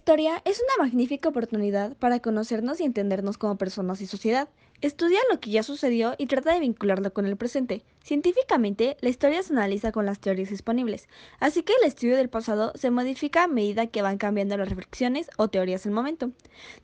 historia es una magnífica oportunidad para conocernos y entendernos como personas y sociedad. Estudia lo que ya sucedió y trata de vincularlo con el presente. Científicamente, la historia se analiza con las teorías disponibles, así que el estudio del pasado se modifica a medida que van cambiando las reflexiones o teorías del momento.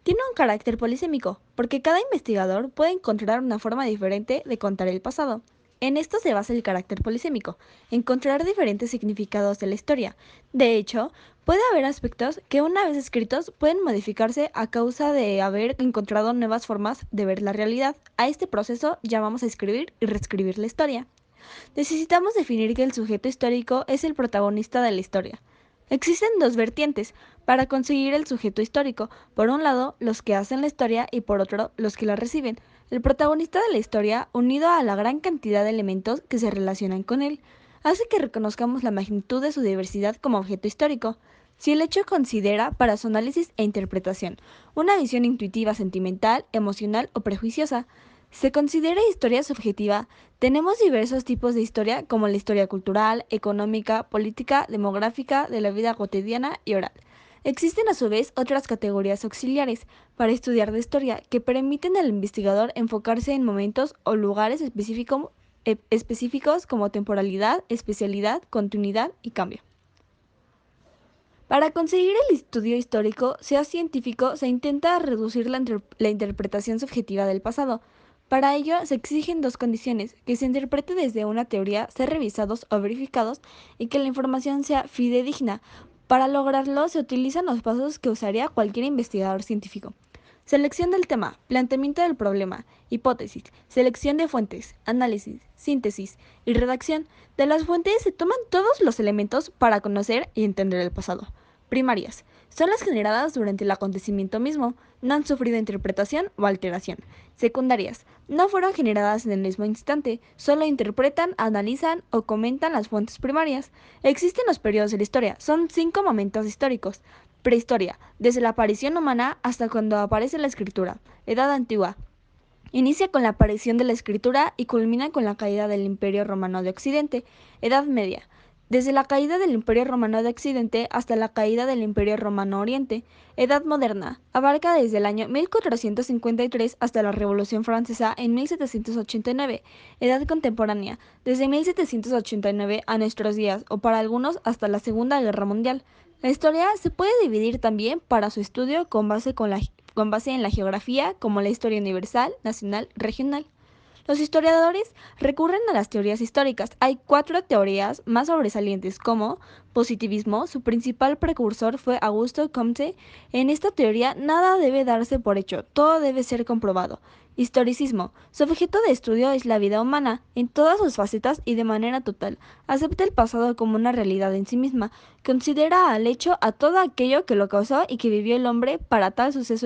Tiene un carácter polisémico, porque cada investigador puede encontrar una forma diferente de contar el pasado. En esto se basa el carácter polisémico, encontrar diferentes significados de la historia. De hecho, puede haber aspectos que una vez escritos pueden modificarse a causa de haber encontrado nuevas formas de ver la realidad. A este proceso llamamos a escribir y reescribir la historia. Necesitamos definir que el sujeto histórico es el protagonista de la historia. Existen dos vertientes para conseguir el sujeto histórico. Por un lado, los que hacen la historia y por otro, los que la reciben. El protagonista de la historia, unido a la gran cantidad de elementos que se relacionan con él, hace que reconozcamos la magnitud de su diversidad como objeto histórico. Si el hecho considera, para su análisis e interpretación, una visión intuitiva, sentimental, emocional o prejuiciosa, se considera historia subjetiva. Tenemos diversos tipos de historia, como la historia cultural, económica, política, demográfica, de la vida cotidiana y oral. Existen a su vez otras categorías auxiliares para estudiar de historia que permiten al investigador enfocarse en momentos o lugares específicos como temporalidad, especialidad, continuidad y cambio. Para conseguir el estudio histórico, sea científico, se intenta reducir la interpretación subjetiva del pasado. Para ello, se exigen dos condiciones: que se interprete desde una teoría, ser revisados o verificados, y que la información sea fidedigna. Para lograrlo, se utilizan los pasos que usaría cualquier investigador científico. Selección del tema, planteamiento del problema, hipótesis, selección de fuentes, análisis, síntesis y redacción. De las fuentes se toman todos los elementos para conocer y entender el pasado. Primarias. Son las generadas durante el acontecimiento mismo, no han sufrido interpretación o alteración. Secundarias. No fueron generadas en el mismo instante, solo interpretan, analizan o comentan las fuentes primarias. Existen los periodos de la historia, son 5 momentos históricos. Prehistoria, desde la aparición humana hasta cuando aparece la escritura. Edad antigua, inicia con la aparición de la escritura y culmina con la caída del Imperio Romano de Occidente. Edad media, desde la caída del Imperio Romano de Occidente hasta la caída del Imperio Romano Oriente. Edad moderna, abarca desde el año 1453 hasta la Revolución Francesa en 1789. Edad contemporánea, desde 1789 a nuestros días, o para algunos hasta la Segunda Guerra Mundial. La historia se puede dividir también para su estudio con base en la geografía, como la historia universal, nacional, regional. Los historiadores recurren a las teorías históricas. Hay 4 teorías más sobresalientes, como positivismo. Su principal precursor fue Augusto Comte. En esta teoría nada debe darse por hecho, todo debe ser comprobado. Historicismo. Su objeto de estudio es la vida humana, en todas sus facetas y de manera total. Acepta el pasado como una realidad en sí misma. Considera al hecho a todo aquello que lo causó y que vivió el hombre para tal suceso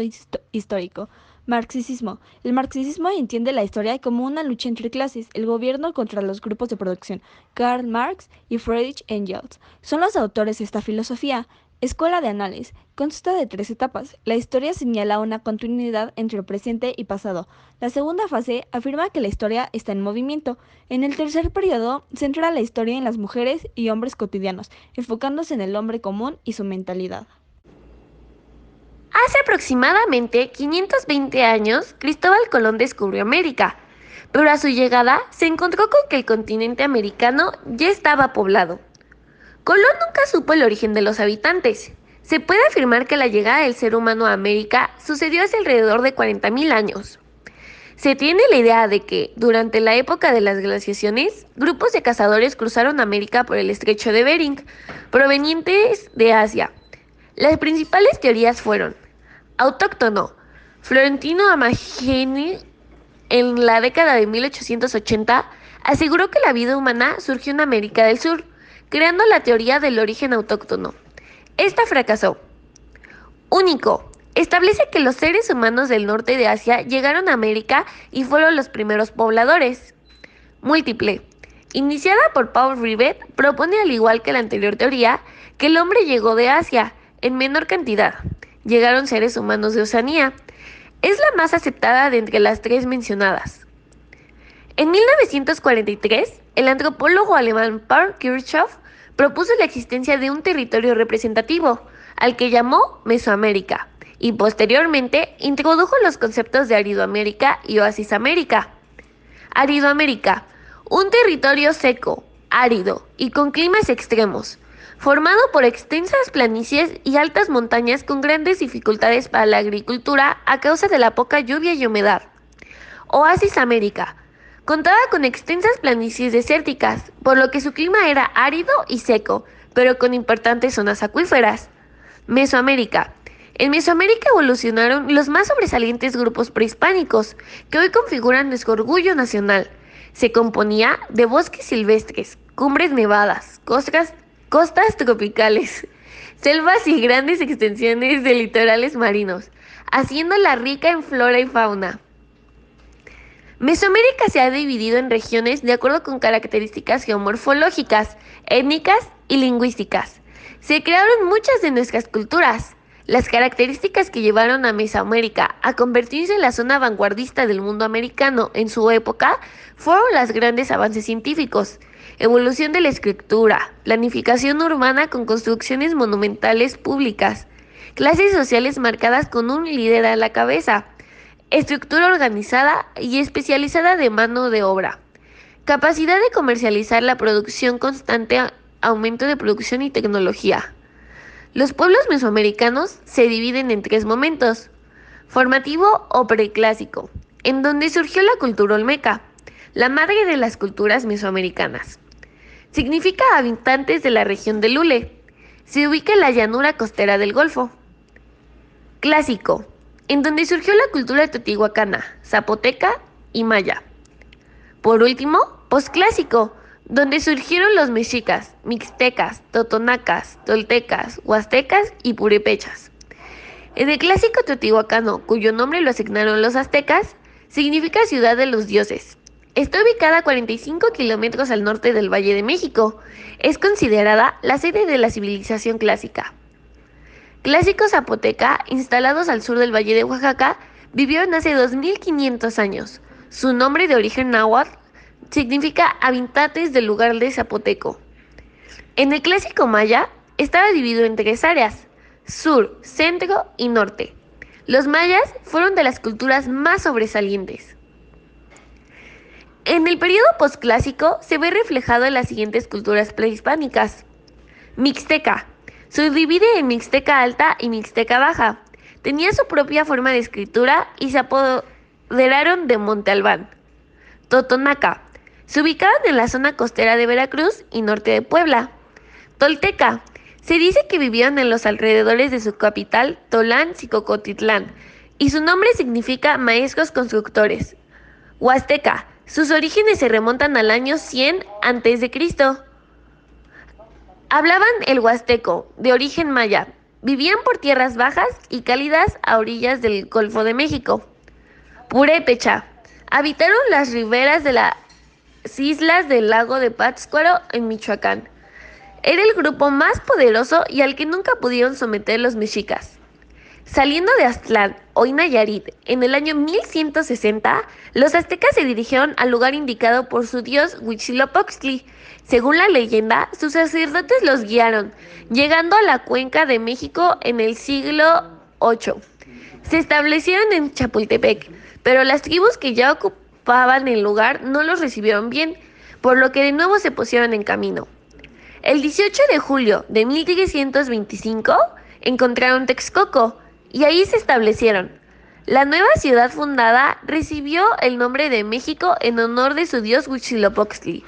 histórico. Marxismo. El marxismo entiende la historia como una lucha entre clases, el gobierno contra los grupos de producción. Karl Marx y Friedrich Engels son los autores de esta filosofía. Escuela de análisis. Consta de 3 etapas. La historia señala una continuidad entre el presente y pasado. La segunda fase afirma que la historia está en movimiento. En el tercer periodo, centra la historia en las mujeres y hombres cotidianos, enfocándose en el hombre común y su mentalidad. Hace aproximadamente 520 años, Cristóbal Colón descubrió América, pero a su llegada se encontró con que el continente americano ya estaba poblado. Colón nunca supo el origen de los habitantes. Se puede afirmar que la llegada del ser humano a América sucedió hace alrededor de 40.000 años. Se tiene la idea de que, durante la época de las glaciaciones, grupos de cazadores cruzaron América por el estrecho de Bering, provenientes de Asia. Las principales teorías fueron: autóctono. Florentino Amagini, en la década de 1880, aseguró que la vida humana surgió en América del Sur, creando la teoría del origen autóctono. Esta fracasó. Único. Establece que los seres humanos del norte de Asia llegaron a América y fueron los primeros pobladores. Múltiple. Iniciada por Paul Rivet, propone, al igual que la anterior teoría, que el hombre llegó de Asia, en menor cantidad. Llegaron seres humanos de Oceanía. Es la más aceptada de entre las 3 mencionadas. En 1943, el antropólogo alemán Paul Kirchhoff propuso la existencia de un territorio representativo, al que llamó Mesoamérica, y posteriormente introdujo los conceptos de Aridoamérica y Oasisamérica. Aridoamérica, un territorio seco, árido y con climas extremos, formado por extensas planicies y altas montañas con grandes dificultades para la agricultura a causa de la poca lluvia y humedad. Oasis América, contaba con extensas planicies desérticas, por lo que su clima era árido y seco, pero con importantes zonas acuíferas. Mesoamérica. En Mesoamérica evolucionaron los más sobresalientes grupos prehispánicos, que hoy configuran nuestro orgullo nacional. Se componía de bosques silvestres, cumbres nevadas, costas tropicales, selvas y grandes extensiones de litorales marinos, haciéndola rica en flora y fauna. Mesoamérica se ha dividido en regiones de acuerdo con características geomorfológicas, étnicas y lingüísticas. Se crearon muchas de nuestras culturas. Las características que llevaron a Mesoamérica a convertirse en la zona vanguardista del mundo americano en su época fueron los grandes avances científicos, evolución de la escritura, planificación urbana con construcciones monumentales públicas, clases sociales marcadas con un líder a la cabeza, estructura organizada y especializada de mano de obra, capacidad de comercializar la producción constante, aumento de producción y tecnología. Los pueblos mesoamericanos se dividen en tres momentos: formativo o preclásico, en donde surgió la cultura olmeca, la madre de las culturas mesoamericanas. Significa habitantes de la región de Lule. Se ubica en la llanura costera del Golfo. Clásico, en donde surgió la cultura teotihuacana, zapoteca y maya. Por último, posclásico, donde surgieron los mexicas, mixtecas, totonacas, toltecas, huastecas y purépechas. En el clásico teotihuacano, cuyo nombre lo asignaron los aztecas, significa ciudad de los dioses. Está ubicada a 45 kilómetros al norte del Valle de México. Es considerada la sede de la civilización clásica. Clásicos zapoteca, instalados al sur del Valle de Oaxaca, vivieron hace 2500 años. Su nombre de origen náhuatl significa habitantes del lugar de zapoteco. En el clásico maya estaba dividido en tres áreas: sur, centro y norte. Los mayas fueron de las culturas más sobresalientes. En el periodo posclásico se ve reflejado en las siguientes culturas prehispánicas. Mixteca. Se divide en Mixteca Alta y Mixteca Baja. Tenía su propia forma de escritura y se apoderaron de Monte Albán. Totonaca. Se ubicaban en la zona costera de Veracruz y norte de Puebla. Tolteca. Se dice que vivían en los alrededores de su capital, Tolán, Xicocotitlán, y su nombre significa maestros constructores. Huasteca. Sus orígenes se remontan al año 100 a.C. Hablaban el huasteco, de origen maya. Vivían por tierras bajas y cálidas a orillas del Golfo de México. Purépecha. Habitaron las riberas de las islas del lago de Pátzcuaro en Michoacán. Era el grupo más poderoso y al que nunca pudieron someter los mexicas. Saliendo de Aztlán, hoy Nayarit, en el año 1160, los aztecas se dirigieron al lugar indicado por su dios Huitzilopochtli. Según la leyenda, sus sacerdotes los guiaron, llegando a la Cuenca de México en el siglo VIII. Se establecieron en Chapultepec, pero las tribus que ya ocupaban el lugar no los recibieron bien, por lo que de nuevo se pusieron en camino. El 18 de julio de 1325 encontraron Texcoco y ahí se establecieron. La nueva ciudad fundada recibió el nombre de México en honor de su dios Huitzilopochtli.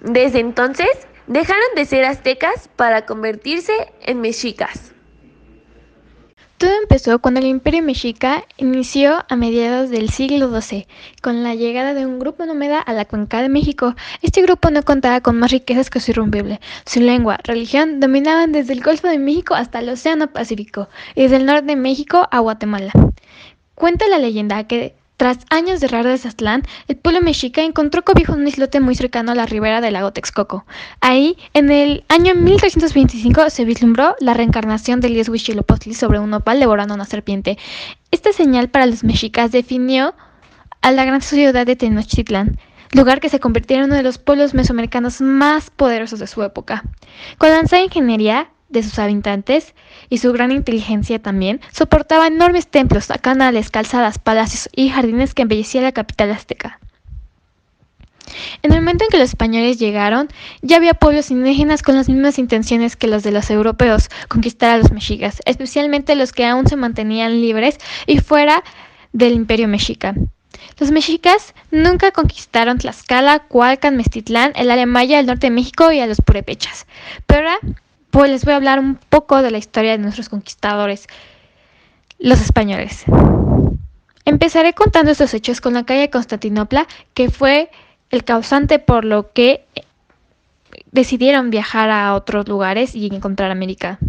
Desde entonces dejaron de ser aztecas para convertirse en mexicas. Todo empezó cuando el Imperio Mexica inició a mediados del siglo XII, con la llegada de un grupo nómada a la Cuenca de México. Este grupo no contaba con más riquezas que su irrompible. Su lengua, religión, dominaban desde el Golfo de México hasta el Océano Pacífico, y desde el norte de México a Guatemala. Cuenta la leyenda que, tras años de errar desde Aztlán, el pueblo mexica encontró cobijo en un islote muy cercano a la ribera del lago Texcoco. Ahí, en el año 1325, se vislumbró la reencarnación del dios Huitzilopochtli sobre un nopal devorando una serpiente. Esta señal para los mexicas definió a la gran ciudad de Tenochtitlán, lugar que se convirtió en uno de los pueblos mesoamericanos más poderosos de su época. Con avanzada ingeniería de sus habitantes y su gran inteligencia también, soportaba enormes templos, canales, calzadas, palacios y jardines que embellecían la capital azteca. En el momento en que los españoles llegaron, ya había pueblos indígenas con las mismas intenciones que los de los europeos, conquistar a los mexicas, especialmente los que aún se mantenían libres y fuera del imperio mexica. Los mexicas nunca conquistaron Tlaxcala, Cualcan, Mestitlán, el área maya, el norte de México y a los purépechas. Pero ahora pues les voy a hablar un poco de la historia de nuestros conquistadores, los españoles. Empezaré contando estos hechos con la caída de Constantinopla, que fue el causante por lo que decidieron viajar a otros lugares y encontrar América.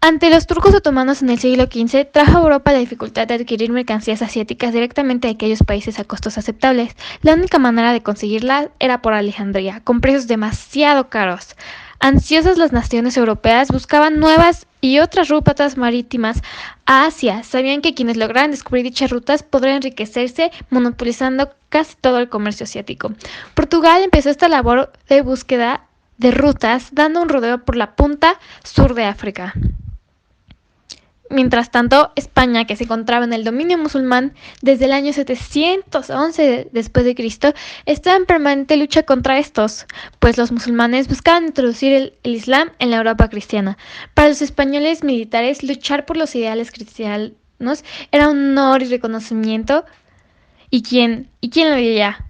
Ante los turcos otomanos en el siglo XV, trajo a Europa la dificultad de adquirir mercancías asiáticas directamente de aquellos países a costos aceptables. La única manera de conseguirlas era por Alejandría, con precios demasiado caros. Ansiosas las naciones europeas buscaban nuevas y otras rutas marítimas a Asia. Sabían que quienes lograran descubrir dichas rutas podrían enriquecerse monopolizando casi todo el comercio asiático. Portugal empezó esta labor de búsqueda de rutas, dando un rodeo por la punta sur de África. Mientras tanto, España, que se encontraba en el dominio musulmán desde el año 711 después de Cristo, estaba en permanente lucha contra estos, pues los musulmanes buscaban introducir el Islam en la Europa cristiana. Para los españoles militares, luchar por los ideales cristianos era un honor y reconocimiento. ¿Y quién lo diría?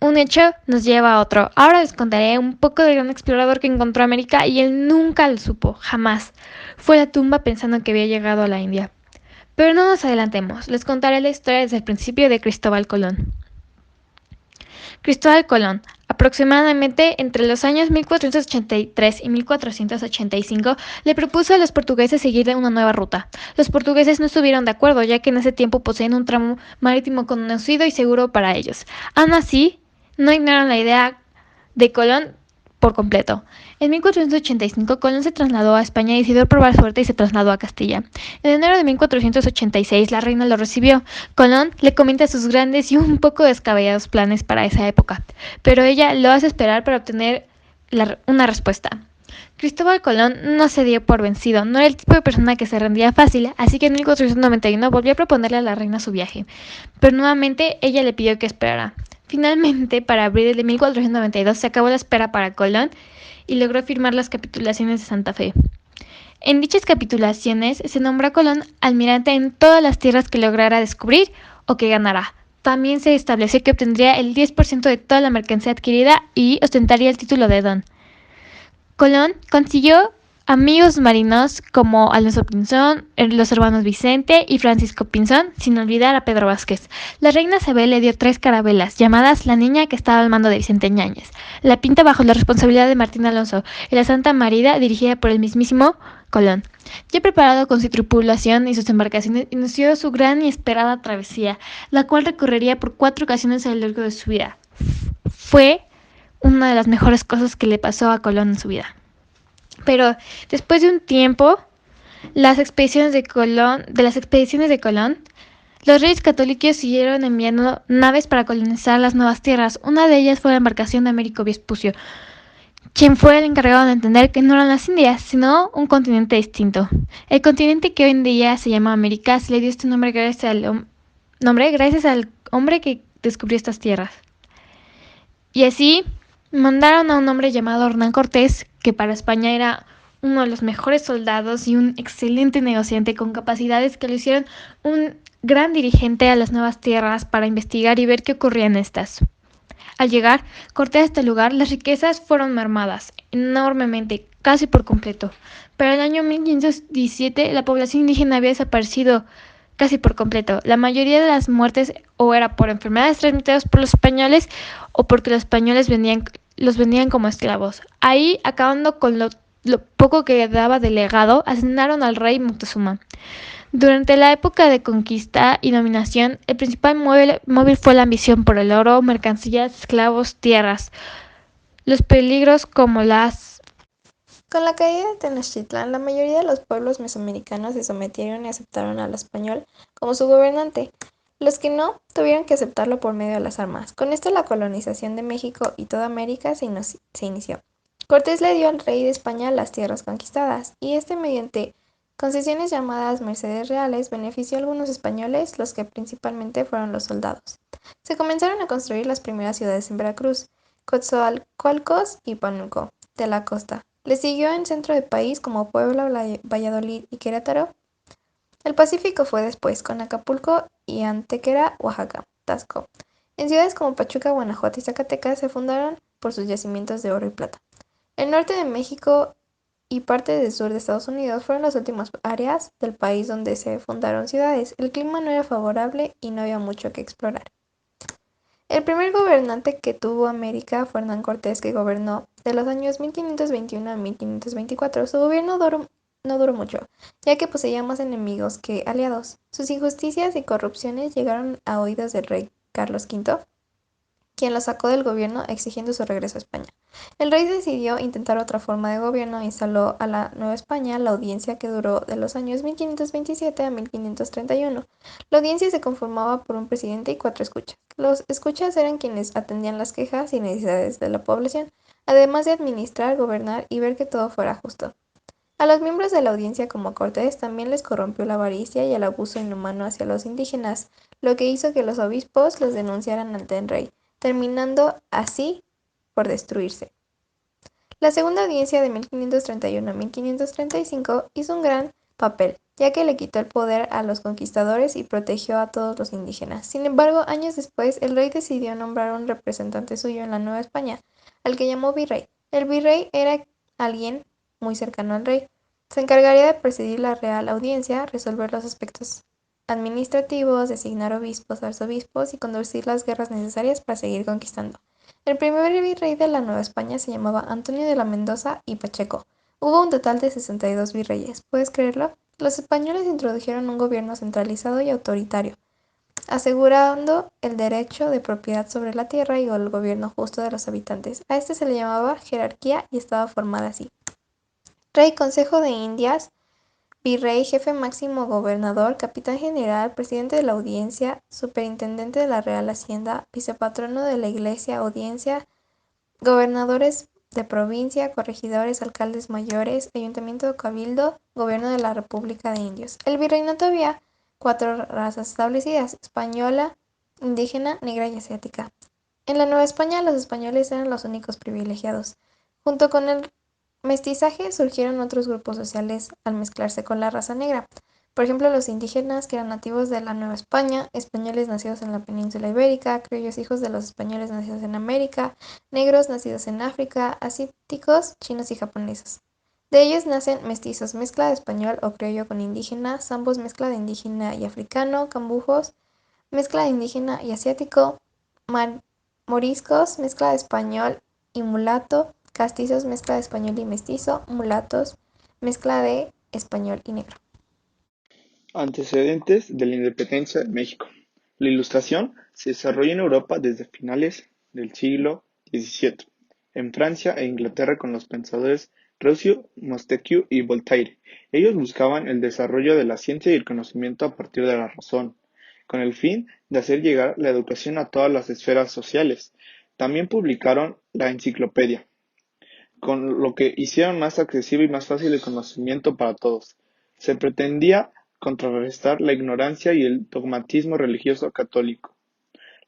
Un hecho nos lleva a otro. Ahora les contaré un poco del gran explorador que encontró América y él nunca lo supo, jamás. Fue a la tumba pensando que había llegado a la India. Pero no nos adelantemos, les contaré la historia desde el principio de Cristóbal Colón. Cristóbal Colón, aproximadamente entre los años 1483 y 1485, le propuso a los portugueses seguir una nueva ruta. Los portugueses no estuvieron de acuerdo, ya que en ese tiempo poseían un tramo marítimo conocido y seguro para ellos. Aún así, no ignoraron la idea de Colón por completo. En 1485, Colón se trasladó a España y decidió probar suerte y se trasladó a Castilla. En enero de 1486, la reina lo recibió. Colón le comenta sus grandes y un poco descabellados planes para esa época, pero ella lo hace esperar para obtener una respuesta. Cristóbal Colón no se dio por vencido, no era el tipo de persona que se rendía fácil, así que en 1491 volvió a proponerle a la reina su viaje, pero nuevamente ella le pidió que esperara. Finalmente, para abril de 1492 se acabó la espera para Colón y logró firmar las capitulaciones de Santa Fe. En dichas capitulaciones se nombró a Colón almirante en todas las tierras que lograra descubrir o que ganara. También se estableció que obtendría el 10% de toda la mercancía adquirida y ostentaría el título de don. Colón consiguió amigos marinos como Alonso Pinzón, los hermanos Vicente y Francisco Pinzón, sin olvidar a Pedro Vázquez. La reina Isabel le dio 3 carabelas, llamadas La Niña, que estaba al mando de Vicente Ñáñez, La Pinta bajo la responsabilidad de Martín Alonso y La Santa Marina dirigida por el mismísimo Colón. Ya preparado con su tripulación y sus embarcaciones, inició su gran y esperada travesía, la cual recorrería por 4 ocasiones a lo largo de su vida. Fue una de las mejores cosas que le pasó a Colón en su vida. Pero después de un tiempo, de las expediciones de Colón, los reyes católicos siguieron enviando naves para colonizar las nuevas tierras. Una de ellas fue la embarcación de Américo Vespucio, quien fue el encargado de entender que no eran las Indias, sino un continente distinto. El continente que hoy en día se llama América se le dio este nombre gracias al hombre que descubrió estas tierras. Y así mandaron a un hombre llamado Hernán Cortés, que para España era uno de los mejores soldados y un excelente negociante con capacidades que lo hicieron un gran dirigente a las nuevas tierras para investigar y ver qué ocurría en estas. Al llegar Cortés a este lugar, las riquezas fueron mermadas enormemente, casi por completo. Para el año 1517, la población indígena había desaparecido casi por completo. La mayoría de las muertes o era por enfermedades transmitidas por los españoles o porque los españoles los vendían como esclavos. Ahí, acabando con lo poco que daba de legado, asesinaron al rey Moctezuma. Durante la época de conquista y dominación, el principal móvil fue la ambición por el oro, mercancías, esclavos, tierras. Los peligros como las... Con la caída de Tenochtitlán, la mayoría de los pueblos mesoamericanos se sometieron y aceptaron al español como su gobernante. Los que no, tuvieron que aceptarlo por medio de las armas. Con esto la colonización de México y toda América se inició. Cortés le dio al rey de España las tierras conquistadas, y este mediante concesiones llamadas mercedes reales benefició a algunos españoles, los que principalmente fueron los soldados. Se comenzaron a construir las primeras ciudades en Veracruz, Coatzacoalcos y Pánuco, de la costa. Le siguió en centro del país como Puebla, Valladolid y Querétaro. El Pacífico fue después, con Acapulco y Antequera, Oaxaca, Tasco. En ciudades como Pachuca, Guanajuato y Zacatecas se fundaron por sus yacimientos de oro y plata. El norte de México y parte del sur de Estados Unidos fueron las últimas áreas del país donde se fundaron ciudades. El clima no era favorable y no había mucho que explorar. El primer gobernante que tuvo América fue Hernán Cortés, que gobernó de los años 1521 a 1524. Su gobierno no duró mucho, ya que poseía más enemigos que aliados. Sus injusticias y corrupciones llegaron a oídos del rey Carlos V, quien lo sacó del gobierno exigiendo su regreso a España. El rey decidió intentar otra forma de gobierno e instaló a la Nueva España la audiencia, que duró de los años 1527 a 1531. La audiencia se conformaba por un presidente y 4 escuchas. Los escuchas eran quienes atendían las quejas y necesidades de la población, además de administrar, gobernar y ver que todo fuera justo. A los miembros de la audiencia, como Cortés, también les corrompió la avaricia y el abuso inhumano hacia los indígenas, lo que hizo que los obispos los denunciaran ante el rey, terminando así por destruirse. La segunda audiencia de 1531 a 1535 hizo un gran papel, ya que le quitó el poder a los conquistadores y protegió a todos los indígenas. Sin embargo, años después, el rey decidió nombrar un representante suyo en la Nueva España, al que llamó virrey. El virrey era alguien muy cercano al rey. Se encargaría de presidir la Real Audiencia, resolver los aspectos administrativos, designar obispos, arzobispos y conducir las guerras necesarias para seguir conquistando. El primer virrey de la Nueva España se llamaba Antonio de la Mendoza y Pacheco. Hubo un total de 62 virreyes. ¿Puedes creerlo? Los españoles introdujeron un gobierno centralizado y autoritario, asegurando el derecho de propiedad sobre la tierra y el gobierno justo de los habitantes. A este se le llamaba jerarquía y estaba formada así: Rey, Consejo de Indias, Virrey, Jefe Máximo, Gobernador, Capitán General, Presidente de la Audiencia, Superintendente de la Real Hacienda, Vicepatrono de la Iglesia, Audiencia, Gobernadores de provincia, corregidores, alcaldes mayores, ayuntamiento de cabildo, gobierno de la República de Indios. El virreinato había 4 razas establecidas: española, indígena, negra y asiática. En la Nueva España los españoles eran los únicos privilegiados. Junto con el mestizaje surgieron otros grupos sociales al mezclarse con la raza negra. Por ejemplo, los indígenas, que eran nativos de la Nueva España, españoles nacidos en la península ibérica, criollos hijos de los españoles nacidos en América, negros nacidos en África, asiáticos, chinos y japoneses. De ellos nacen mestizos, mezcla de español o criollo con indígena, zambos, mezcla de indígena y africano, cambujos, mezcla de indígena y asiático, moriscos, mezcla de español y mulato, castizos, mezcla de español y mestizo, mulatos, mezcla de español y negro. Antecedentes de la independencia de México. La Ilustración se desarrolló en Europa desde finales del siglo XVII, en Francia e Inglaterra con los pensadores Rousseau, Montesquieu y Voltaire. Ellos buscaban el desarrollo de la ciencia y el conocimiento a partir de la razón, con el fin de hacer llegar la educación a todas las esferas sociales. También publicaron la enciclopedia, con lo que hicieron más accesible y más fácil el conocimiento para todos. Se pretendía contrarrestar la ignorancia y el dogmatismo religioso católico.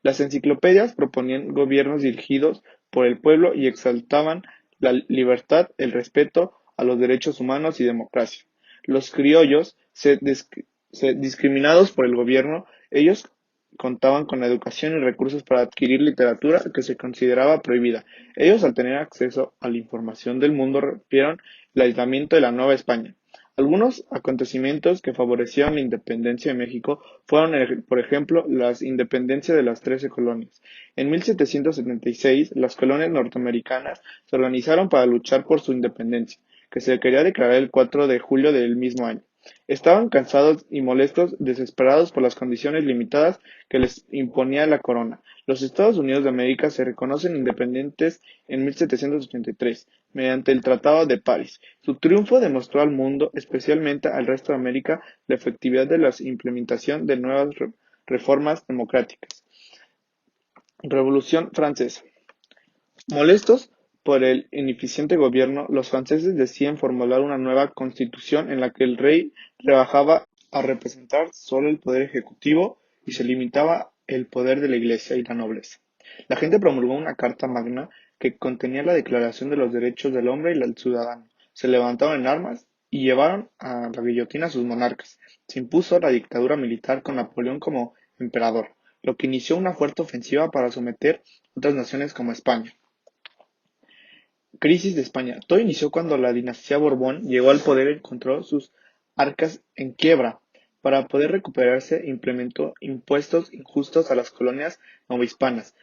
Las enciclopedias proponían gobiernos dirigidos por el pueblo y exaltaban la libertad, el respeto a los derechos humanos y democracia. Los criollos, discriminados por el gobierno, ellos contaban con la educación y recursos para adquirir literatura que se consideraba prohibida. Ellos, al tener acceso a la información del mundo, rompieron el aislamiento de la Nueva España. Algunos acontecimientos que favorecieron la independencia de México fueron, por ejemplo, la independencia de las 13 colonias. En 1776, las colonias norteamericanas se organizaron para luchar por su independencia, que se quería declarar el 4 de julio del mismo año. Estaban cansados y molestos, desesperados por las condiciones limitadas que les imponía la corona. Los Estados Unidos de América se reconocen independientes en 1783, mediante el Tratado de París. Su triunfo demostró al mundo, especialmente al resto de América, la efectividad de la implementación de nuevas reformas democráticas. Revolución Francesa. Molestos por el ineficiente gobierno, los franceses deciden formular una nueva constitución en la que el rey rebajaba a representar solo el poder ejecutivo y se limitaba el poder de la Iglesia y la nobleza. La gente promulgó una carta magna que contenía la Declaración de los Derechos del Hombre y del Ciudadano. Se levantaron en armas y llevaron a la guillotina a sus monarcas. Se impuso la dictadura militar con Napoleón como emperador, lo que inició una fuerte ofensiva para someter otras naciones como España. Crisis de España. Todo inició cuando la dinastía Borbón llegó al poder y encontró sus arcas en quiebra. Para poder recuperarse, implementó impuestos injustos a las colonias novohispanas.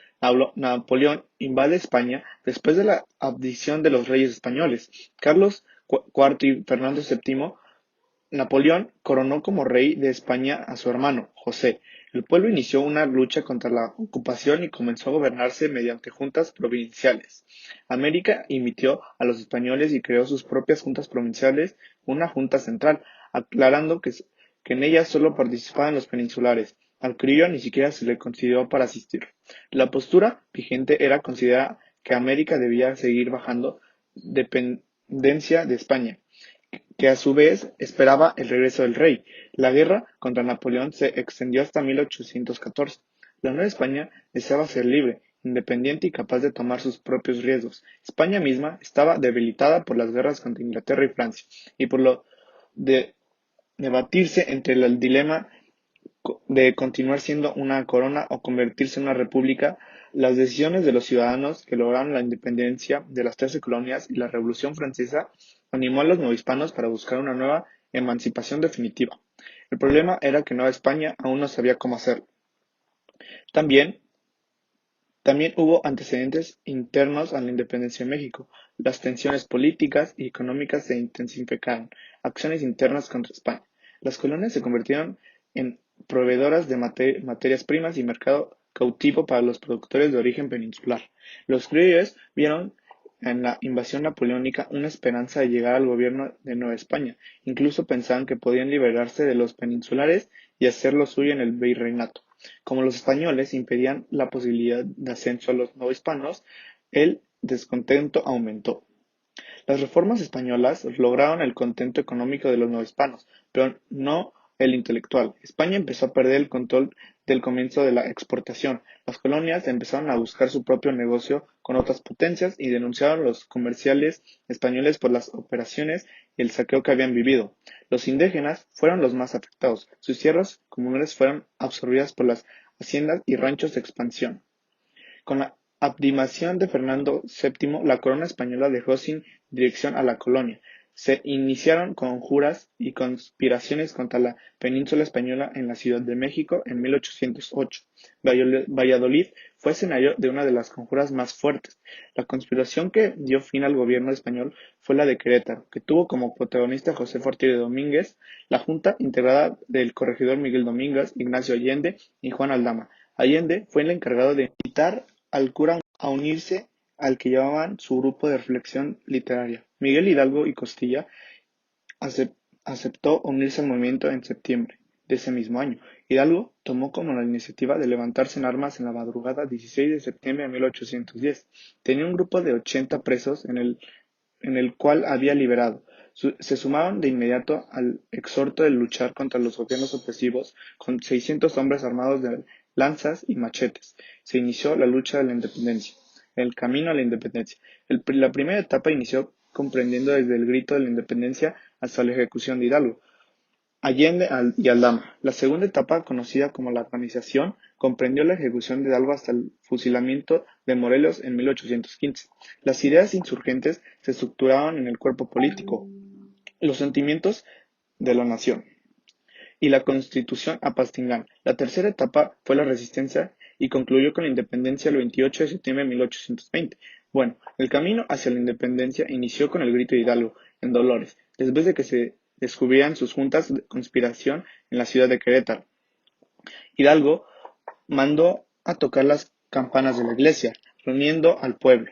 Napoleón invade España después de la abdición de los reyes españoles. Carlos IV y Fernando VII. Napoleón coronó como rey de España a su hermano, José. El pueblo inició una lucha contra la ocupación y comenzó a gobernarse mediante juntas provinciales. América imitó a los españoles y creó sus propias juntas provinciales, una junta central, aclarando que en ella solo participaban los peninsulares. Al criollo ni siquiera se le consideró para asistir. La postura vigente era considerar que América debía seguir bajando dependencia de España, que a su vez esperaba el regreso del rey. La guerra contra Napoleón se extendió hasta 1814. La Nueva España deseaba ser libre, independiente y capaz de tomar sus propios riesgos. España misma estaba debilitada por las guerras contra Inglaterra y Francia, y por lo de debatirse entre el dilema de continuar siendo una corona o convertirse en una república. Las decisiones de los ciudadanos que lograron la independencia de las 13 colonias y la Revolución Francesa animó a los novohispanos para buscar una nueva emancipación definitiva. El problema era que Nueva España aún no sabía cómo hacerlo. También hubo antecedentes internos a la independencia de México. Las tensiones políticas y económicas se intensificaron. Acciones internas contra España. Las colonias se convirtieron en proveedoras de materias primas y mercado cautivo para los productores de origen peninsular. Los criollos vieron en la invasión napoleónica una esperanza de llegar al gobierno de Nueva España. Incluso pensaban que podían liberarse de los peninsulares y hacer lo suyo en el virreinato. Como los españoles impedían la posibilidad de ascenso a los novohispanos, el descontento aumentó. Las reformas españolas lograron el contento económico de los novohispanos, pero no el intelectual. España empezó a perder el control del comienzo de la exportación. Las colonias empezaron a buscar su propio negocio con otras potencias y denunciaron a los comerciales españoles por las operaciones y el saqueo que habían vivido. Los indígenas fueron los más afectados. Sus tierras comunales fueron absorbidas por las haciendas y ranchos de expansión. Con la abdicación de Fernando VII, la corona española dejó sin dirección a la colonia. Se iniciaron conjuras y conspiraciones contra la península española en la Ciudad de México en 1808. Valladolid fue escenario de una de las conjuras más fuertes. La conspiración que dio fin al gobierno español fue la de Querétaro, que tuvo como protagonista a José Fortier de Domínguez, la junta integrada del corregidor Miguel Domínguez, Ignacio Allende y Juan Aldama. Allende fue el encargado de invitar al cura a unirse al que llamaban su grupo de reflexión literaria. Miguel Hidalgo y Costilla aceptó unirse al movimiento en septiembre de ese mismo año. Hidalgo tomó como la iniciativa de levantarse en armas en la madrugada 16 de septiembre de 1810. Tenía un grupo de 80 presos en el cual había liberado. Se sumaron de inmediato al exhorto de luchar contra los gobiernos opresivos con 600 hombres armados de lanzas y machetes. Se inició la lucha de la independencia. El camino a la independencia. La primera etapa inició comprendiendo desde el grito de la independencia hasta la ejecución de Hidalgo, Allende y Aldama. La segunda etapa, conocida como la organización, comprendió la ejecución de Hidalgo hasta el fusilamiento de Morelos en 1815. Las ideas insurgentes se estructuraban en el cuerpo político, los sentimientos de la nación y la Constitución Apatzingán. La tercera etapa fue la resistencia y concluyó con la independencia el 28 de septiembre de 1820. Bueno, el camino hacia la independencia inició con el grito de Hidalgo en Dolores, después de que se descubrieran sus juntas de conspiración en la ciudad de Querétaro. Hidalgo mandó a tocar las campanas de la iglesia, reuniendo al pueblo.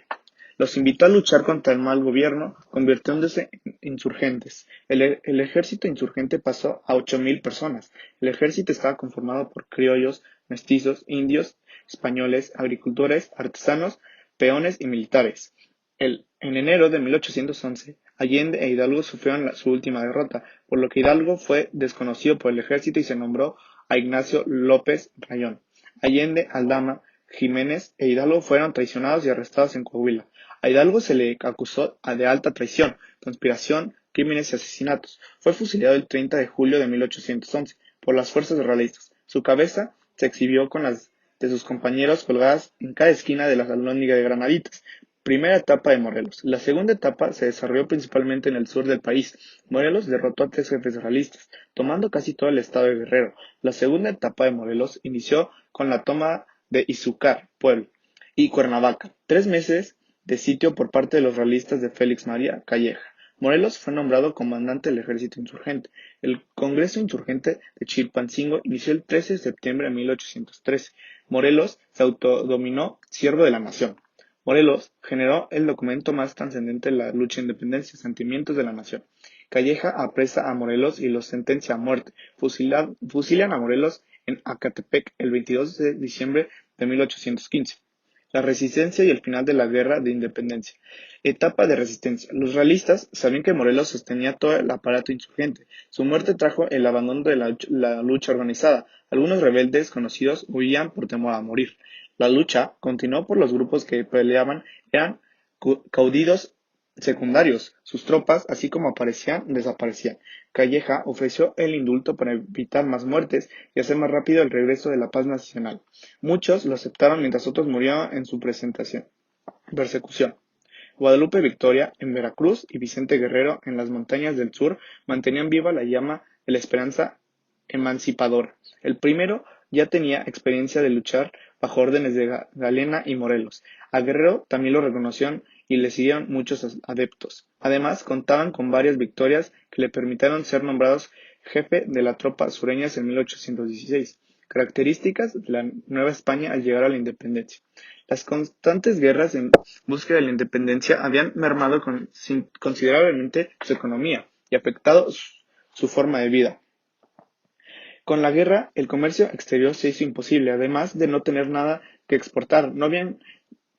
Los invitó a luchar contra el mal gobierno, convirtiéndose en insurgentes. El ejército insurgente pasó a 8,000 personas. El ejército estaba conformado por criollos, mestizos, indios, españoles, agricultores, artesanos, peones y militares. En enero de 1811, Allende e Hidalgo sufrieron su última derrota, por lo que Hidalgo fue desconocido por el ejército y se nombró a Ignacio López Rayón. Allende, Aldama, Jiménez e Hidalgo fueron traicionados y arrestados en Coahuila. A Hidalgo se le acusó de alta traición, conspiración, crímenes y asesinatos. Fue fusilado el 30 de julio de 1811 por las fuerzas realistas. Su cabeza se exhibió con las de sus compañeros colgadas en cada esquina de la alhóndiga de Granaditas. Primera etapa de Morelos. La segunda etapa se desarrolló principalmente en el sur del país. Morelos derrotó a 3 jefes realistas, tomando casi todo el estado de Guerrero. La segunda etapa de Morelos inició con la toma de Izúcar, Puebla, y Cuernavaca. 3 meses de sitio por parte de los realistas de Félix María Calleja. Morelos fue nombrado comandante del ejército insurgente. El Congreso Insurgente de Chilpancingo inició el 13 de septiembre de 1813. Morelos se autodominó siervo de la nación. Morelos generó el documento más trascendente de la lucha de independencia, Sentimientos de la Nación. Calleja apresa a Morelos y los sentencia a muerte. Fusilan a Morelos en Acatepec el 22 de diciembre de 1815. La resistencia y el final de la guerra de independencia. Etapa de resistencia. Los realistas sabían que Morelos sostenía todo el aparato insurgente. Su muerte trajo el abandono de la lucha organizada. Algunos rebeldes conocidos huían por temor a morir. La lucha continuó por los grupos que peleaban eran caudillos secundarios. Sus tropas, así como aparecían, desaparecían. Calleja ofreció el indulto para evitar más muertes y hacer más rápido el regreso de la paz nacional. Muchos lo aceptaron mientras otros murieron en su persecución. Guadalupe Victoria en Veracruz y Vicente Guerrero en las montañas del sur mantenían viva la llama de la esperanza emancipadora. El primero ya tenía experiencia de luchar bajo órdenes de Galena y Morelos. A Guerrero también lo reconocieron y le siguieron muchos adeptos. Además, contaban con varias victorias que le permitieron ser nombrados jefe de la tropa sureñas en 1816. Características de la Nueva España al llegar a la independencia. Las constantes guerras en búsqueda de la independencia habían mermado considerablemente su economía y afectado su forma de vida. Con la guerra, el comercio exterior se hizo imposible, además de no tener nada que exportar. No habían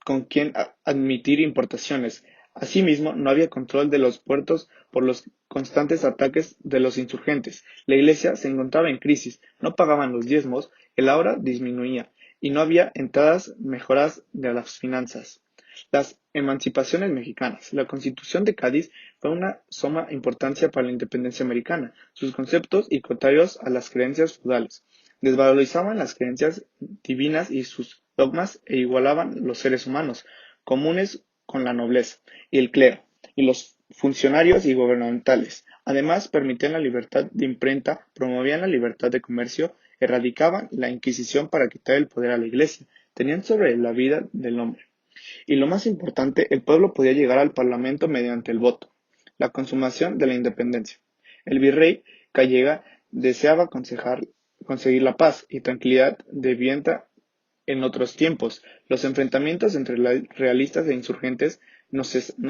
con quién admitir importaciones. Asimismo, no había control de los puertos por los constantes ataques de los insurgentes. La iglesia se encontraba en crisis, no pagaban los diezmos, el ahorro disminuía, y no había entradas mejoras de las finanzas. Las emancipaciones mexicanas. La Constitución de Cádiz fue una suma importancia para la independencia americana. Sus conceptos y contrarios a las creencias feudales. Desvalorizaban las creencias divinas y sus dogmas e igualaban los seres humanos, comunes con la nobleza y el clero, y los funcionarios y gubernamentales. Además, permitían la libertad de imprenta, promovían la libertad de comercio, erradicaban la Inquisición para quitar el poder a la Iglesia, tenían sobre la vida del hombre. Y lo más importante, el pueblo podía llegar al Parlamento mediante el voto. La consumación de la independencia. El virrey Calleja deseaba conseguir la paz y tranquilidad de vivienda en otros tiempos. Los enfrentamientos entre realistas e insurgentes no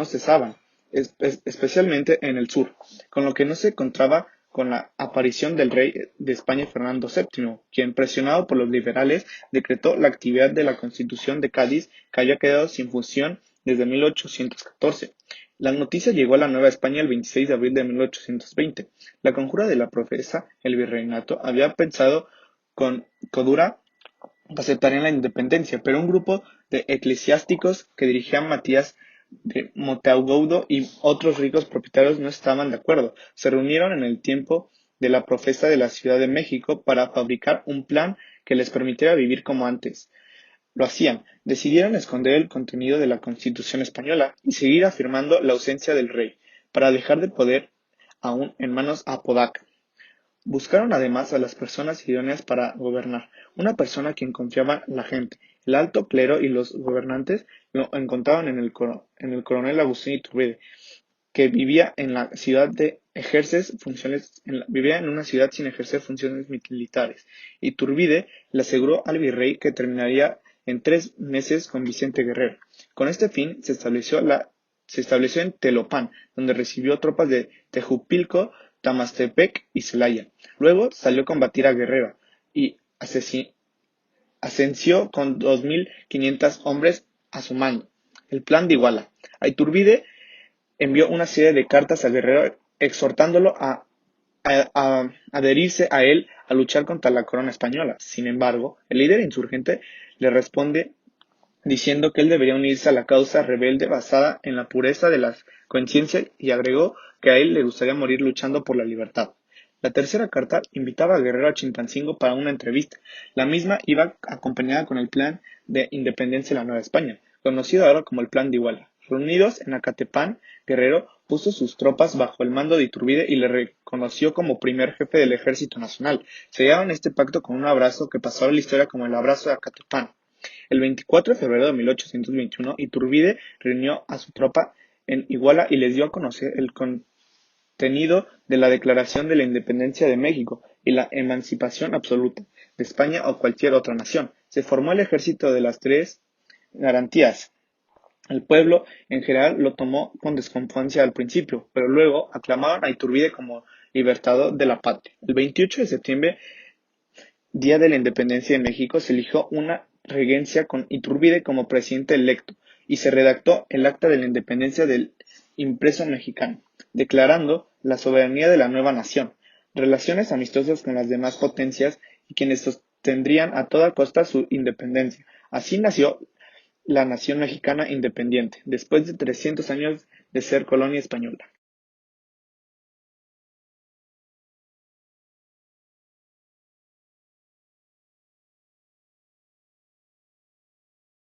cesaban, especialmente en el sur, con lo que no se encontraba con la aparición del rey de España Fernando VII, quien, presionado por los liberales, decretó la actividad de la Constitución de Cádiz, que había quedado sin función desde 1814. La noticia llegó a la Nueva España el 26 de abril de 1820. La conjura de la profesa, el virreinato, había pensado con cordura aceptarían la independencia, pero un grupo de eclesiásticos que dirigían Matías de Monteagudo y otros ricos propietarios no estaban de acuerdo. Se reunieron en el tiempo de la profesa de la Ciudad de México para fabricar un plan que les permitiera vivir como antes. Lo hacían. Decidieron esconder el contenido de la Constitución española y seguir afirmando la ausencia del rey, para dejar de poder aún en manos a Apodaca. Buscaron además a las personas idóneas para gobernar, una persona a quien confiaba la gente. El alto clero y los gobernantes lo encontraban en el coronel Agustín Iturbide, que vivía en una ciudad sin ejercer funciones militares. Iturbide le aseguró al virrey que terminaría en 3 meses con Vicente Guerrero. Con este fin se estableció en Telopan, donde recibió tropas de Tejupilco, Tamastepec y Celaya. Luego salió a combatir a Guerrero y asenció con 2.500 hombres a su mando. El plan de Iguala. A Iturbide envió una serie de cartas a Guerrero exhortándolo a adherirse a él a luchar contra la corona española. Sin embargo, el líder insurgente le responde diciendo que él debería unirse a la causa rebelde basada en la pureza de la conciencia y agregó que a él le gustaría morir luchando por la libertad. La tercera carta invitaba a Guerrero a Chilpancingo para una entrevista. La misma iba acompañada con el plan de independencia de la Nueva España, conocido ahora como el Plan de Iguala. Reunidos en Acatepán, Guerrero puso sus tropas bajo el mando de Iturbide y le reconoció como primer jefe del Ejército Nacional. Sellaron este pacto con un abrazo que pasó a la historia como el abrazo de Acatepán. El 24 de febrero de 1821, Iturbide reunió a su tropa en Iguala y les dio a conocer el contenido de la Declaración de la Independencia de México y la emancipación absoluta de España o cualquier otra nación. Se formó el ejército de las tres garantías. El pueblo en general lo tomó con desconfianza al principio, pero luego aclamaron a Iturbide como libertador de la patria. El 28 de septiembre, día de la independencia de México, se eligió una regencia con Iturbide como presidente electo y se redactó el Acta de la Independencia del Impreso Mexicano, declarando la soberanía de la nueva nación, relaciones amistosas con las demás potencias y quienes sostendrían a toda costa su independencia. Así nació la nación mexicana independiente, después de 300 años de ser colonia española.